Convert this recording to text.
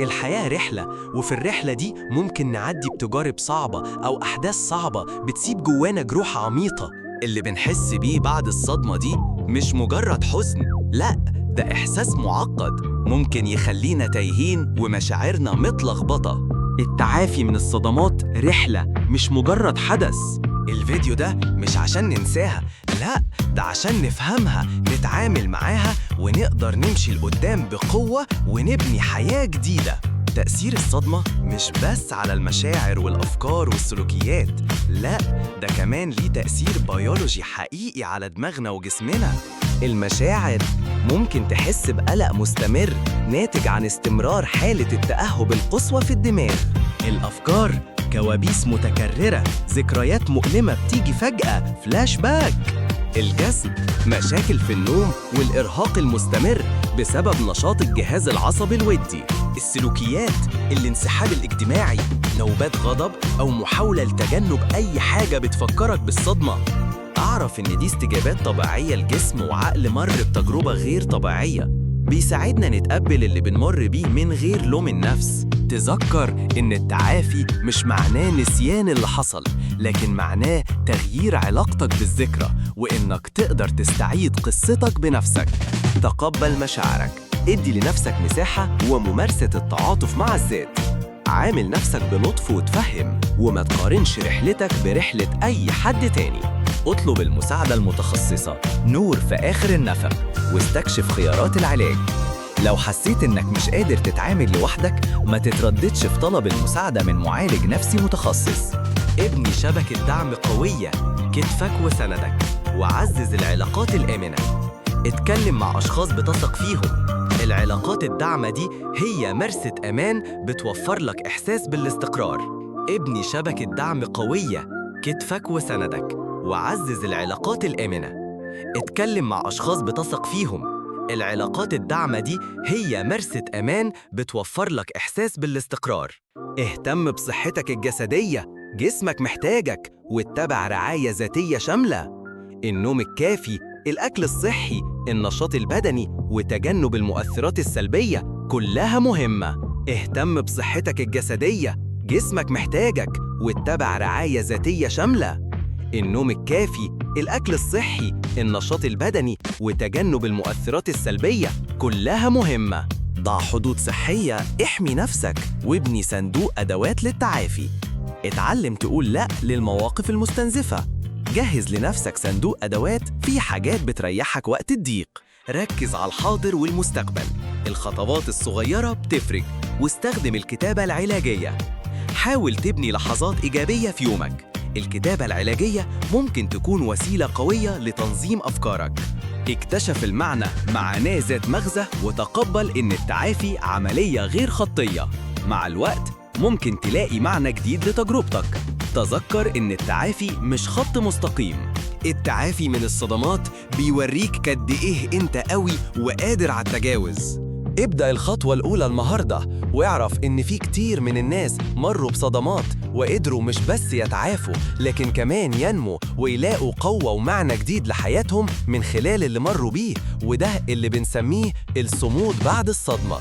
الحياة رحلة، وفي الرحلة دي ممكن نعدي بتجارب صعبة أو أحداث صعبة بتسيب جوانا جروح عميقة. اللي بنحس بيه بعد الصدمة دي مش مجرد حزن، لأ، ده إحساس معقد ممكن يخلينا تايهين ومشاعرنا متلخبطة. التعافي من الصدمات رحلة مش مجرد حدث. الفيديو ده مش عشان ننساها، لأ، ده عشان نفهمها، نتعامل معاها، ونقدر نمشي لقدام بقوة ونبني حياة جديدة. تأثير الصدمة مش بس على المشاعر والأفكار والسلوكيات، لأ، ده كمان ليه تأثير بيولوجي حقيقي على دماغنا وجسمنا. المشاعر ممكن تحس بقلق مستمر ناتج عن استمرار حالة التأهب القصوى في الدماغ. الأفكار كوابيس متكررة، ذكريات مؤلمة بتيجي فجأة، فلاش باك. الجسم مشاكل في النوم والإرهاق المستمر بسبب نشاط الجهاز العصبي الودي. السلوكيات الانسحاب الاجتماعي، نوبات غضب أو محاولة لتجنب أي حاجة بتفكرك بالصدمة. أعرف إن دي استجابات طبيعية لجسم وعقل مر بتجربة غير طبيعية، بيساعدنا نتقبل اللي بنمر بيه من غير لوم النفس. تذكر إن التعافي مش معناه نسيان اللي حصل، لكن معناه تغيير علاقتك بالذكرى، وإنك تقدر تستعيد قصتك بنفسك. تقبل مشاعرك، ادي لنفسك مساحة وممارسة التعاطف مع الذات. عامل نفسك بلطف وتفهم، وما تقارنش رحلتك برحلة أي حد تاني. اطلب المساعدة المتخصصة نور في آخر النفق، واستكشف خيارات العلاج. لو حسيت إنك مش قادر تتعامل لوحدك، ما تترددش في طلب المساعدة من معالج نفسي متخصص. ابني شبكة دعم قوية، كتفك وسندك، وعزز العلاقات الآمنة. اتكلم مع أشخاص بتثق فيهم. العلاقات الداعمة دي هي مرسة أمان بتوفر لك إحساس بالاستقرار. ابني شبكة دعم قوية، كتفك وسندك، وعزز العلاقات الآمنة. اتكلم مع أشخاص بتثق فيهم. العلاقات الداعمة دي هي مرسة أمان بتوفر لك إحساس بالاستقرار. اهتم بصحتك الجسدية، جسمك محتاجك، واتبع رعاية ذاتية شاملة. النوم الكافي، الأكل الصحي، النشاط البدني، وتجنب المؤثرات السلبية كلها مهمة. اهتم بصحتك الجسدية، جسمك محتاجك، واتبع رعاية ذاتية شاملة. النوم الكافي، الأكل الصحي، النشاط البدني، وتجنب المؤثرات السلبية كلها مهمة. ضع حدود صحية، احمي نفسك، وابني صندوق أدوات للتعافي. اتعلم تقول لأ للمواقف المستنزفة. جهز لنفسك صندوق أدوات فيه حاجات بتريحك وقت الضيق. ركز على الحاضر والمستقبل، الخطوات الصغيرة بتفرق، واستخدم الكتابة العلاجية. حاول تبني لحظات إيجابية في يومك. الكتابة العلاجية ممكن تكون وسيلة قوية لتنظيم أفكارك. اكتشف المعنى، معناه ذات مغزى، وتقبل إن التعافي عملية غير خطية. مع الوقت ممكن تلاقي معنى جديد لتجربتك. تذكر إن التعافي مش خط مستقيم. التعافي من الصدمات بيوريك قد إيه أنت قوي وقادر على التجاوز. ابدأ الخطوة الأولى النهاردة، واعرف إن في كتير من الناس مروا بصدمات وقدروا مش بس يتعافوا، لكن كمان ينموا ويلاقوا قوة ومعنى جديد لحياتهم من خلال اللي مروا بيه، وده اللي بنسميه الصمود بعد الصدمة.